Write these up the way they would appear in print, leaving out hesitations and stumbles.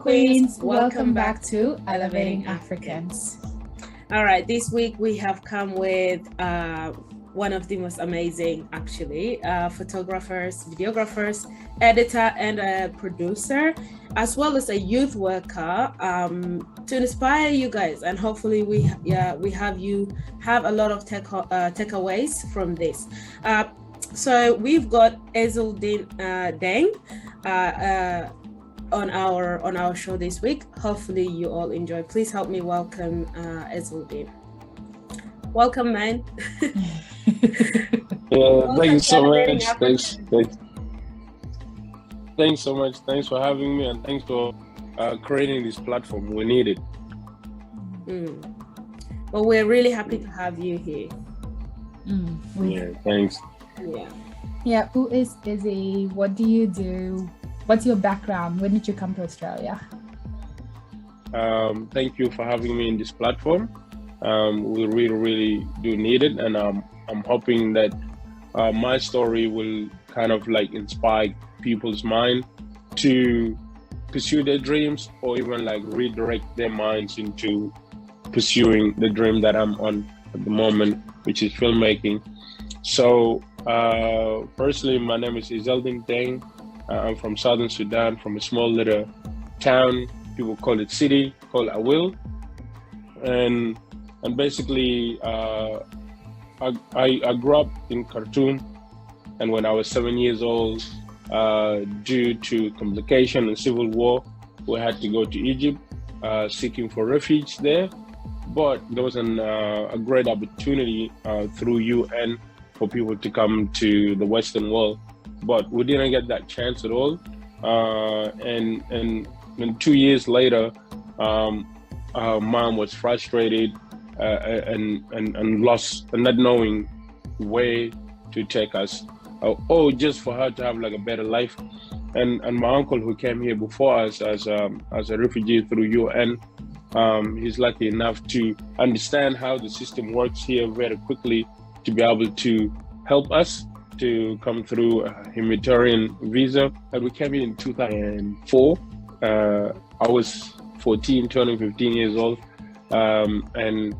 Queens, welcome back to Elevating Africans. All right, this week we have come with one of the most amazing, photographers, videographers, editor, and a producer, as well as a youth worker, to inspire you guys. And hopefully we have a lot of takeaways from this. So we've got Eldin Deng on our show this week. Hopefully you all enjoy. Please help me welcome Eldin. Welcome, man. Thank you so much. Thanks so much. Thanks for having me, and thanks for creating this platform. We need it. Well, we're really happy to have you here. Thanks. Yeah. Who is Izzy? What do you do? What's your background? When did you come to Australia? Thank you for having me in this platform. We really do need it, and I'm hoping that my story will kind of like inspire people's mind to pursue their dreams, or even like redirect their minds into pursuing the dream that I'm on at the moment, which is filmmaking. So firstly, my name is Eldin Deng. I'm from Southern Sudan, from a small little town, people call it city, called Awil. And basically, I grew up in Khartoum, and when I was 7 years old, due to complication and civil war, we had to go to Egypt, seeking for refuge there. But there was a great opportunity through UN for people to come to the Western world, but we didn't get that chance at all. And 2 years later, mom was frustrated and lost, and not knowing where to take us, just for her to have like a better life. And my uncle, who came here before us as a refugee through UN, he's lucky enough to understand how the system works here very quickly, to be able to help us to come through a humanitarian visa. And we came here in 2004. I was 14, turning 15 years old. And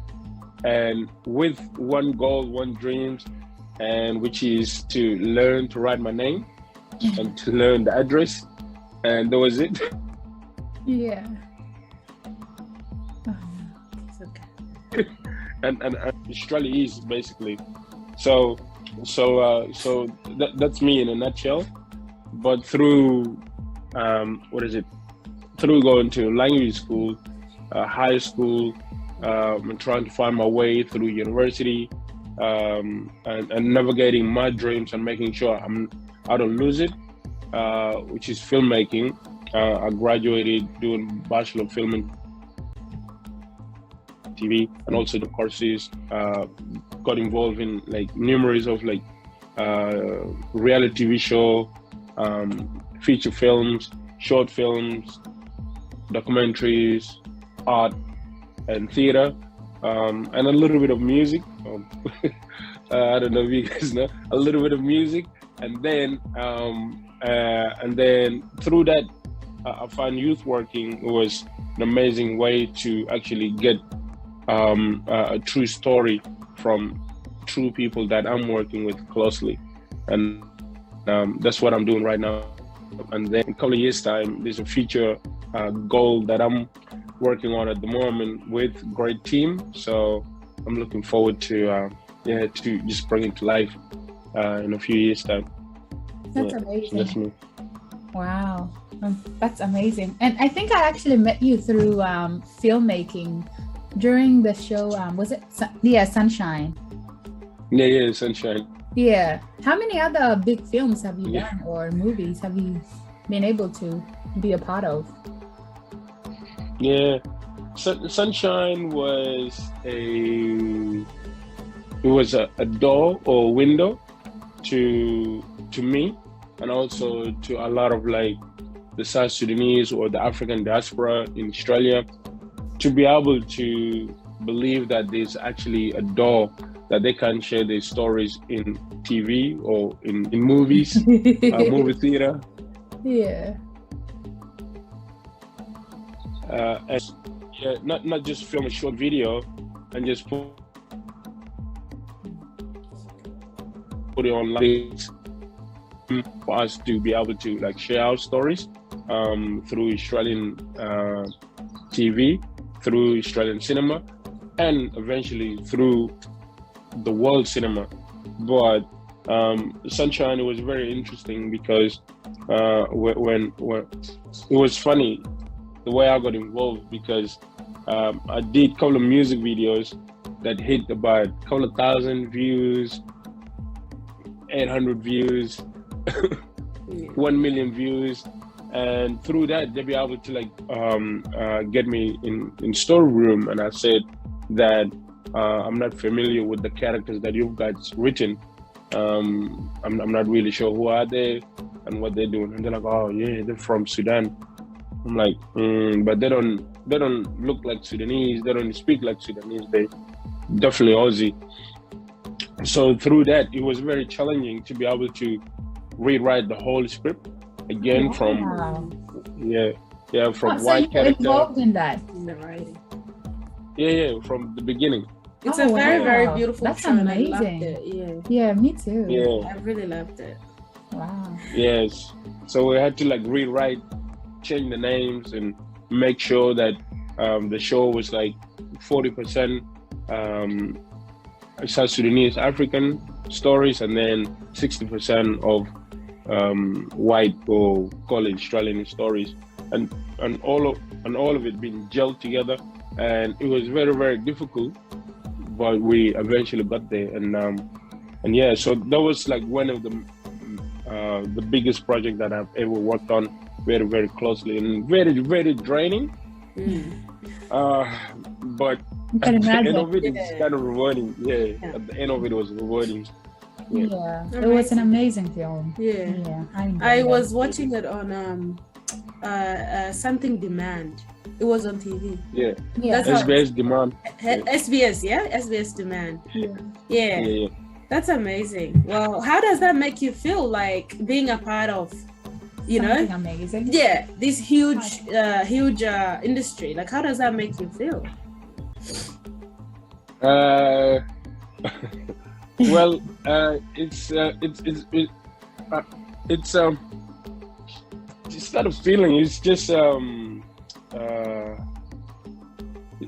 with one goal, one dream, and which is to learn to write my name and to learn the address. And that was it. Yeah. It's okay. and Australia is basically. So that's me in a nutshell. But through through going to language school, high school, and trying to find my way through university, and navigating my dreams and making sure I don't lose it, which is filmmaking. I graduated doing Bachelor of Film and TV, and also the courses. Got involved in like numerous of like reality TV show, feature films, short films, documentaries, art, and theater, and a little bit of music. I don't know if you guys know, a little bit of music, and then through that, I found youth working was an amazing way to actually get a true story from true people that I'm working with closely, and that's what I'm doing right now. And then in a couple of years' time, there's a future goal that I'm working on at the moment with a great team. So I'm looking forward to just bring it to life in a few years' time. That's amazing. That's me. Wow, that's amazing. And I think I actually met you through filmmaking during the show. Was it Sunshine? Yeah, Sunshine. Yeah. How many other big films have you done, or movies have you been able to be a part of? Yeah, Sunshine was a door or window to me, and also to a lot of like the South Sudanese or the African diaspora in Australia, to be able to believe that there's actually a door that they can share their stories in TV or in movies, movie theater. Yeah. and yeah, not just film a short video and just put it online for us to be able to like share our stories through Australian TV, through Australian cinema, and eventually through the world cinema. But Sunshine was very interesting because when it was funny the way I got involved, because I did a couple of music videos that hit about a couple of thousand views, 800 views, 1 million views, and through that they'll be able to like get me in storeroom. And I said that I'm not familiar with the characters that you've guys written. I'm not really sure who are they and what they're doing. And they're like, oh yeah, they're from Sudan. I'm like, but they don't look like Sudanese. They don't speak like Sudanese. They definitely Aussie. So through that, it was very challenging to be able to rewrite the whole script again from from white character. Involved in that, in the writing. Yeah, from the beginning. It's a very beautiful That's show. amazing. I loved it. Yeah, me too. Yeah, I really loved it. Wow. Yes. So we had to like rewrite, change the names, and make sure that the show was like 40% South Sudanese African stories, and then 60% of white or call Australian stories, and all of it being gelled together. And it was very, very difficult, but we eventually got there. And yeah, so that was like one of the biggest project that I've ever worked on, very, very closely, and very, very draining. But at the end of it, it's kind of rewarding. Yeah, at the end of it was rewarding. Yeah, it was an amazing film. Yeah, I was watching it on Something Demand. It was on TV. Yeah. That's SBS Demand. SBS, yeah? SBS Demand. Yeah. That's amazing. Well, how does that make you feel, like being a part of, Something amazing? Yeah, this huge industry. Like, how does that make you feel? Well, it's not a feeling. It's just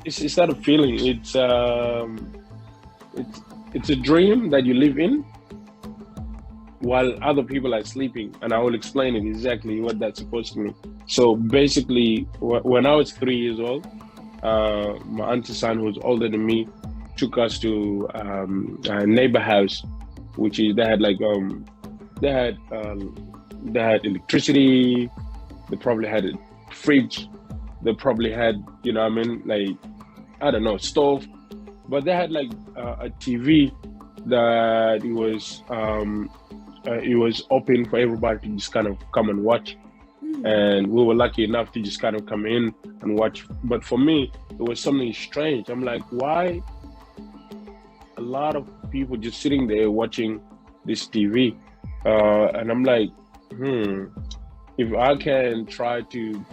it's not a feeling. It's a dream that you live in while other people are sleeping, and I will explain it exactly what that's supposed to mean. So basically, when I was 3 years old, my auntie's son, who was older than me, took us to a neighbor house, which is they had electricity, they probably had a fridge, they probably had stove, but they had like a TV that it was open for everybody to just kind of come and watch. And we were lucky enough to just kind of come in and watch. But for me, it was something strange. I'm like, why a lot of people just sitting there watching this TV? And I'm like, if I can try to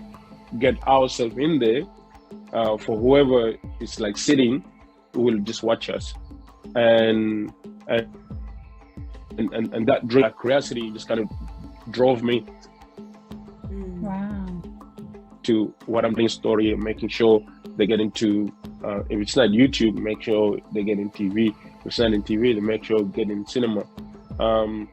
get ourselves in there, for whoever is like sitting, who will just watch us. And that curiosity just kind of drove me to what I'm doing, story, and making sure they get into, if it's not YouTube, make sure they get in TV. If it's not in TV, they make sure they get in cinema. And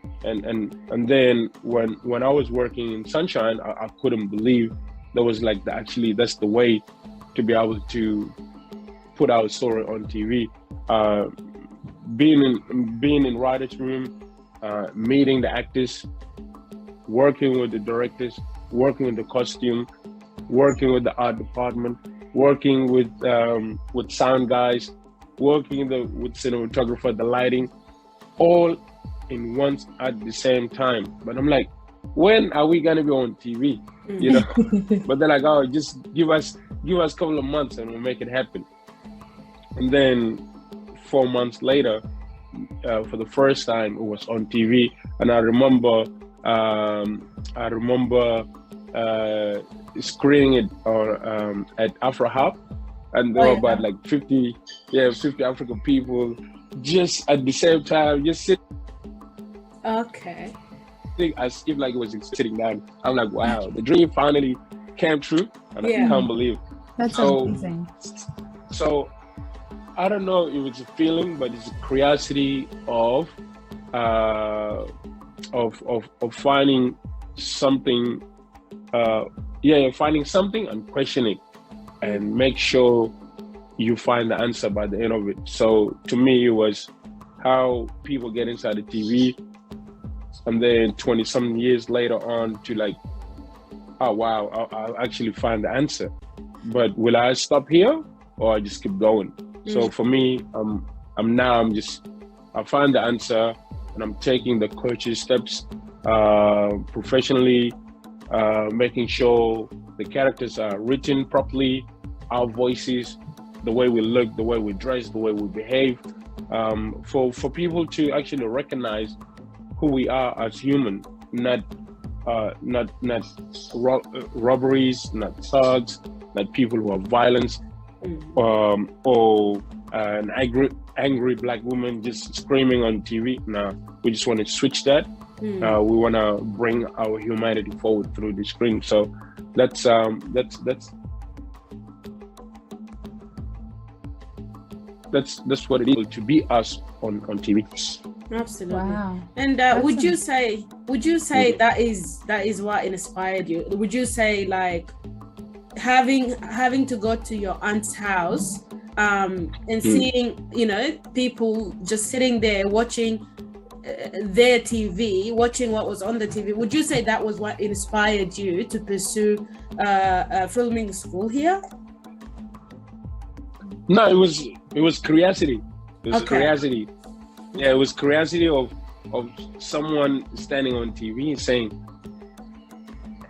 then when I was working in Sunshine, I couldn't believe that was like that's the way to be able to put our story on TV. Being in writers' room, meeting the actors, working with the directors, working with the costume, working with the art department, working with sound guys, working with cinematographer, the lighting, all in once at the same time. But I'm like, when are we gonna be on TV? But they're like, oh, just give us a couple of months and we'll make it happen. And then 4 months later, for the first time, it was on TV. And I remember screening it at Afro Hub, and there were about like 50 African people just at the same time, just sitting. Okay. As if like it was sitting down. I'm like, wow, the dream finally came true, and I can't believe it. That's amazing. So I don't know if it's a feeling, but it's a curiosity of finding something. Finding something and questioning, and make sure you find the answer by the end of it. So to me, it was how people get inside the TV. And then 20-something years later on to like, oh wow, I'll actually find the answer. But will I stop here or I just keep going? So for me, I find the answer, and I'm taking the coaching steps professionally, making sure the characters are written properly, our voices, the way we look, the way we dress, the way we behave, for people to actually recognize who we are as human, not robberies, not thugs, not people who are violent, or an angry black woman just screaming on TV. No, we just want to switch that. We want to bring our humanity forward through the screen. So that's what it is to be us on TV. Absolutely. Wow. And would you say that is what inspired you? Would you say like having to go to your aunt's house and seeing, people just sitting there watching their TV, watching what was on the TV, would you say that was what inspired you to pursue filming school here? No, it was curiosity. It was curiosity. Yeah, it was curiosity of someone standing on TV and saying,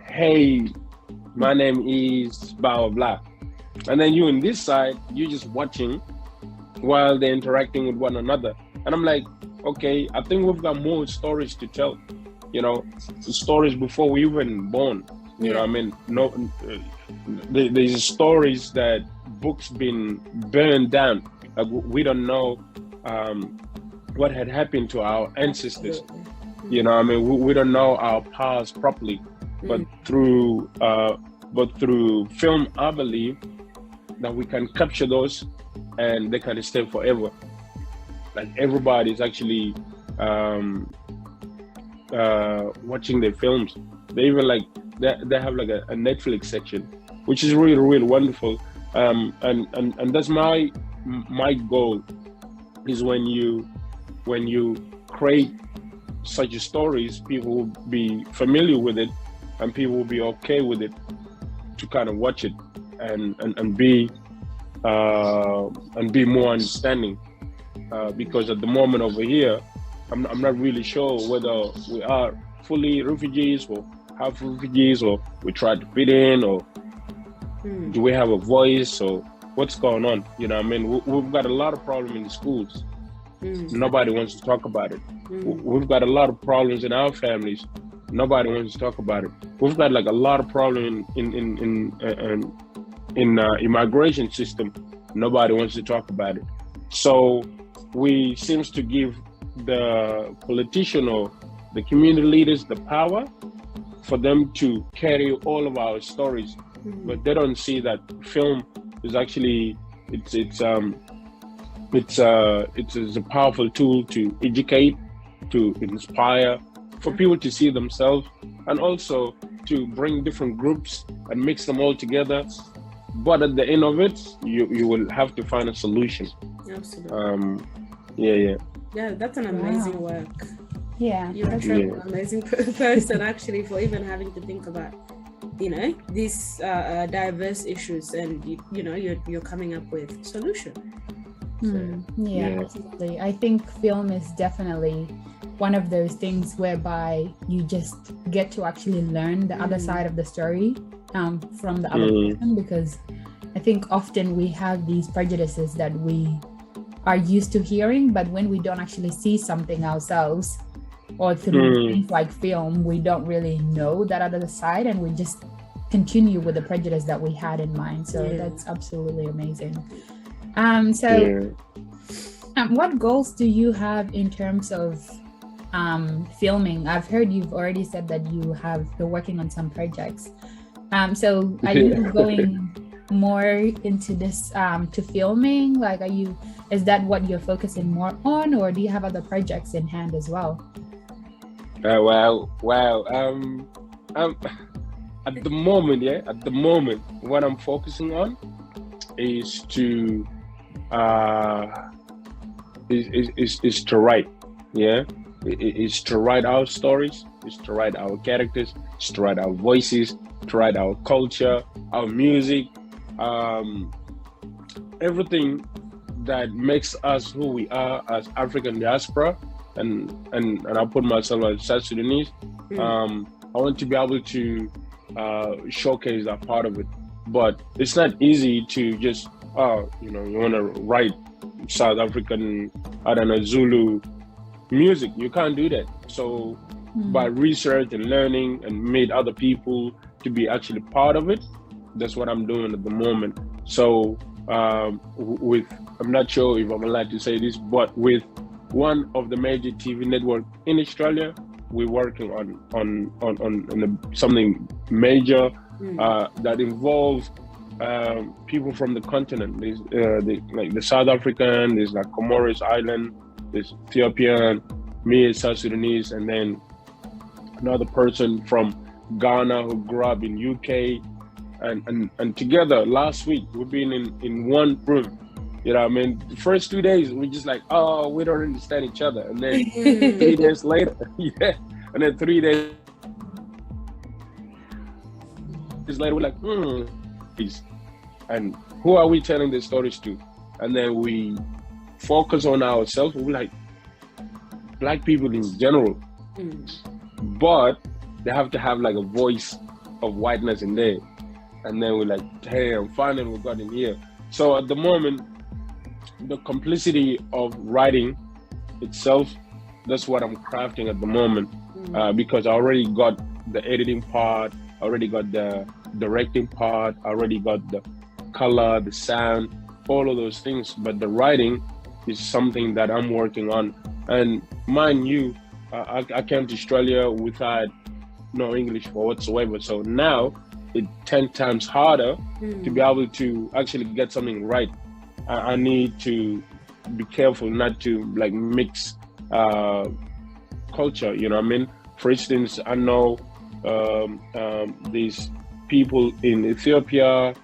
"Hey, my name is blah blah blah," and then you on this side, you're just watching while they're interacting with one another. And I'm like, okay, I think we've got more stories to tell. The stories before we even born. You know what I mean? No, there's stories that books been burned down. Like we don't know what had happened to our ancestors. You know what I mean? We don't know our past properly. But through film, I believe that we can capture those and they can stay forever. Like everybody's actually watching their films. They even they have like a Netflix section, which is really, really wonderful. And that's my goal, is when you create such stories, people will be familiar with it and people will be okay with it to kind of watch it and be more understanding. Because at the moment over here, I'm not really sure whether we are fully refugees or half refugees, or we try to fit in, or do we have a voice, or what's going on? You know what I mean? We've got a lot of problems in the schools. Nobody wants to talk about it. We've got a lot of problems in our families. Nobody wants to talk about it. We've got like a lot of problems in immigration system. Nobody wants to talk about it. So we seems to give the politician or the community leaders the power for them to carry all of our stories, but they don't see that film is actually it's a powerful tool to educate, to inspire, for people to see themselves, and also to bring different groups and mix them all together. But at the end of it, you will have to find a solution. Absolutely. Yeah, that's an amazing work. Yeah, you're an amazing person actually, for even having to think about these diverse issues, and you're coming up with solution. Absolutely. I think film is definitely one of those things whereby you just get to actually learn the other side of the story from the other person, because I think often we have these prejudices that we are used to hearing, but when we don't actually see something ourselves or through things like film, we don't really know that other side, and we just continue with the prejudice that we had in mind. So that's absolutely amazing. What goals do you have in terms of filming? I've heard you've already said that you're working on some projects. So are you going more into this to filming? Like, is that what you're focusing more on, or do you have other projects in hand as well? At the moment, what I'm focusing on is to write. It's to write our stories, it's to write our characters, it's to write our voices, to write our culture, our music, everything that makes us who we are as African diaspora, and I put myself as South Sudanese. I want to be able to showcase that part of it, but it's not easy to just you want to write South African, Zulu music. You can't do that. So by research and learning and meet other people to be actually part of it, that's what I'm doing at the moment. So I'm not sure if I'm allowed to say this, but with one of the major TV network in Australia, we're working on something major that involves people from the continent. There's like the South African, there's like Comoros Island, there's Ethiopian, me as South Sudanese, and then another person from Ghana who grew up in UK, and together last week we've been in one room. You know what I mean? The first 2 days we're just like, oh, we don't understand each other, and then 3 days later, and then 3 days later we're like, and who are we telling the stories to? And then we focus on ourselves. We're like, Black people in general, but they have to have like a voice of whiteness in there. And then we're like, damn, finally we got in here. So at the moment, the complicity of writing itself, that's what I'm crafting at the moment, because I already got the editing part, I already got the directing part, I already got the color, the sound, all of those things. But the writing is something that I'm working on. And mind you, I came to Australia without no English whatsoever. So now it's 10 times harder to be able to actually get something right. I need to be careful not to like mix culture, you know what I mean? For instance, I know these people in Ethiopia,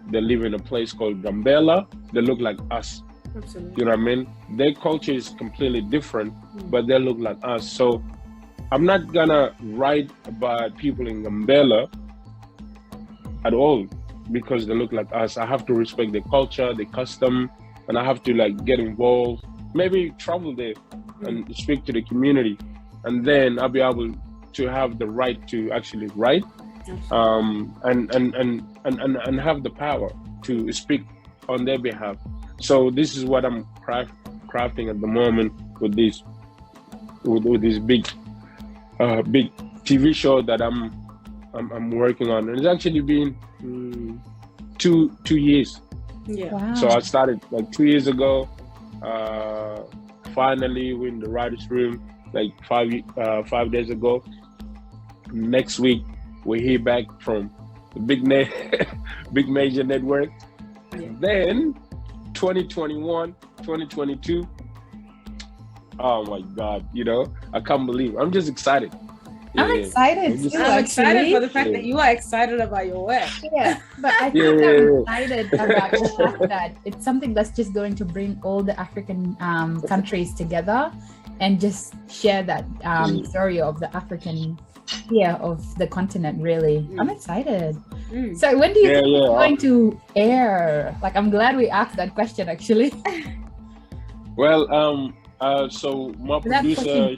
they live in a place called Gambela. They look like us. Absolutely. You know what I mean? Their culture is completely different, but they look like us. So I'm not gonna write about people in Gambela at all because they look like us. I have to respect their culture, their custom, and I have to like get involved, maybe travel there and speak to the community, and then I'll be able to have the right to actually write, and have the power to speak on their behalf. So this is what I'm crafting at the moment with this big TV show that I'm working on, and it's actually been 2 years. Yeah. Wow. So I started like 2 years ago. Finally, we're in the writers' room like 5 days ago. Next week, we hear back from the big major network. Yeah. Then 2021, 2022. Oh my God, I can't believe. I'm just excited. I'm excited too. I'm excited for the fact Yeah. that you are excited about your work. Yeah, but I think I'm excited about the fact that it's something that's just going to bring all the African countries together and just share that story of the African of the continent, really. I'm excited. So when do you think it's going to air? Like, I'm glad we asked that question, actually. Well, so my producer,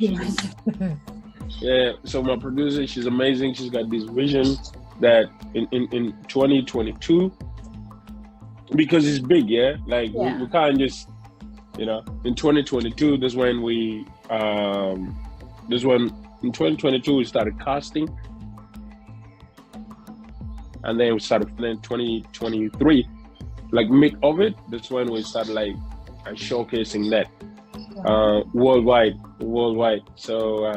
my producer, she's amazing. She's got this vision that in 2022, because it's big, we can't just, in 2022, that's when in 2022 we started casting. and then we started in 2023, like mid of it. That's when we started like showcasing that worldwide. So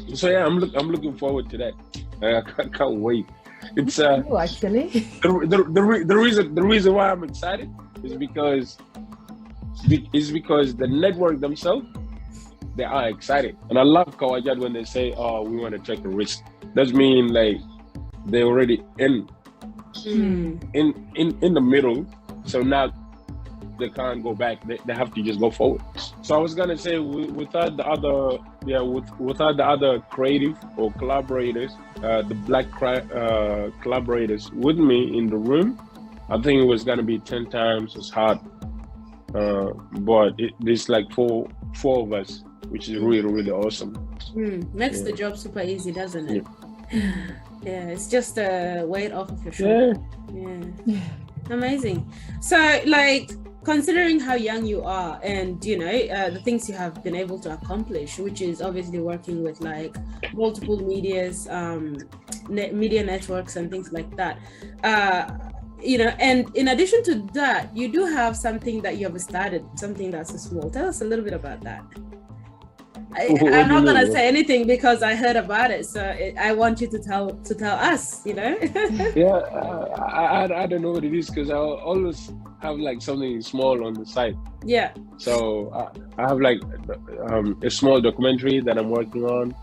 yeah, I'm looking forward to that. I can't wait. It's actually the reason why I'm excited is because the network themselves, they are excited. And I love Kawajat when they say, "Oh, we want to take a risk." That means like they're already in the middle. So now they can't go back. They have to just go forward. So I was gonna say, without the other creative or collaborators, the black collaborators with me in the room, I think it was gonna be 10 times as hard. But there's like four of us, which is really, really awesome. Makes the job super easy, doesn't it? Yeah, it's just a weight off of your shoulder. Yeah. Amazing. So, like, considering how young you are and, you know, the things you have been able to accomplish, which is obviously working with like multiple medias, media networks and things like that, you know, and in addition to that, you do have something that you have started, something that's small. Tell us a little bit about that. I'm not gonna say anything because I heard about it, so I want you to tell us. You know. Yeah, I don't know what it is because I always have like something small on the side. Yeah. So I have like a small documentary that I'm working on.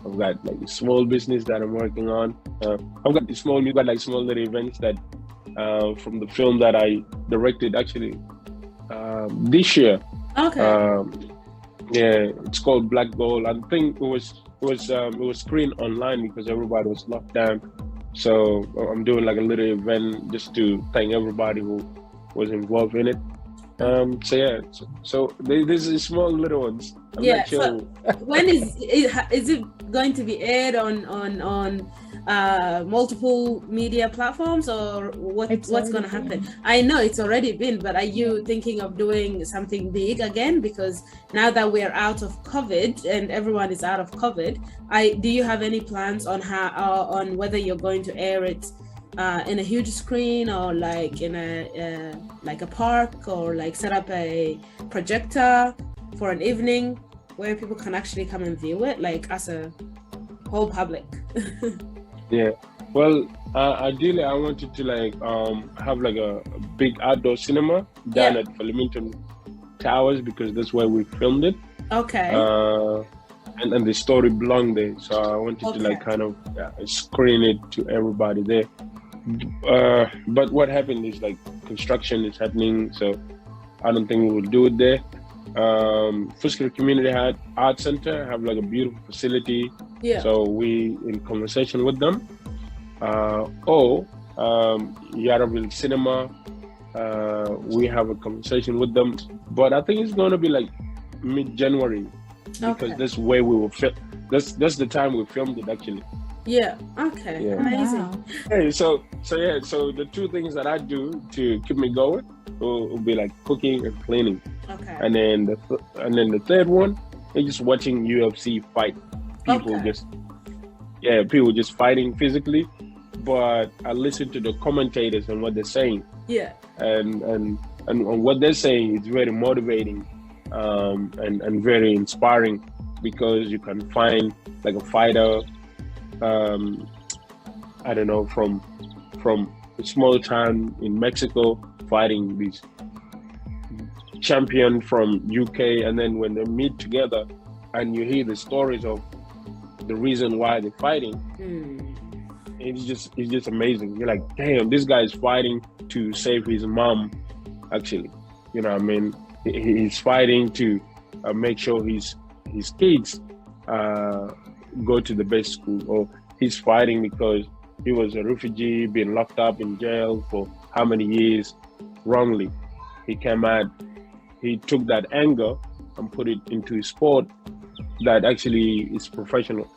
I've got like a small business that I'm working on. I've got small little events that from the film that I directed actually this year. Okay. Yeah, it's called Black Gold. I think it was screened online because everybody was locked down. So I'm doing like a little event just to thank everybody who was involved in it. So yeah, so there's small little ones. I'm not sure. So when is it going to be aired on multiple media platforms, or what's going to happen? I know it's already been, but are you thinking of doing something big again? Because now that we're out of COVID and everyone is out of COVID, do you have any plans on on whether you're going to air it in a huge screen or like in a like a park, or like set up a projector for an evening where people can actually come and view it, like as a whole public? Yeah, well, ideally I wanted to like have like a big outdoor cinema down at Flemington Towers because that's where we filmed it. Okay. And the story belonged there, so I wanted to like kind of screen it to everybody there. But what happened is like construction is happening, so I don't think we will do it there. Fusco Community Art Center have like a beautiful facility, so we in conversation with them. Yaraville Cinema, we have a conversation with them, but I think it's going to be like mid-January because that's where we will film. That's the time we filmed it actually. Yeah. Okay. Yeah. Amazing. Wow. Hey, so the two things that I do to keep me going will be like cooking and cleaning. Okay. And then the third one is just watching UFC fight. People just fighting physically, but I listen to the commentators and what they're saying. Yeah. And what they're saying is very motivating, and very inspiring because you can find like a fighter. I don't know, from a small town in Mexico fighting this champion from UK, and then when they meet together and you hear the stories of the reason why they're fighting, it's just amazing. You're like, damn, this guy is fighting to save his mom, actually. You know what I mean? He's fighting to make sure his kids go to the best school, or he's fighting because he was a refugee being locked up in jail for how many years wrongly. He came out, he took that anger and put it into a sport that actually is professional.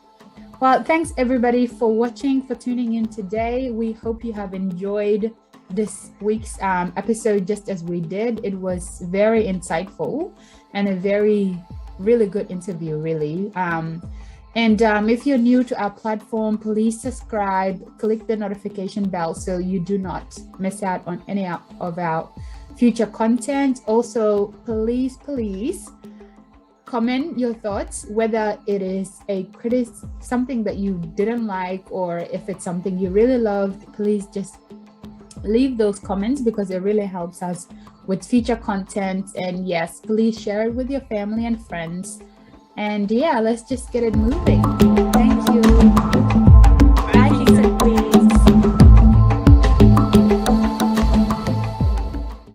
Well, thanks everybody for watching, for tuning in today. We hope you have enjoyed this week's episode just as we did. It was very insightful and a really good interview, really. And if you're new to our platform, please subscribe, click the notification bell so you do not miss out on any of our future content. Also, please comment your thoughts, whether it is something that you didn't like, or if it's something you really loved. Please just leave those comments, because it really helps us with future content. And yes, please share it with your family and friends. And yeah, let's just get it moving. Thank you.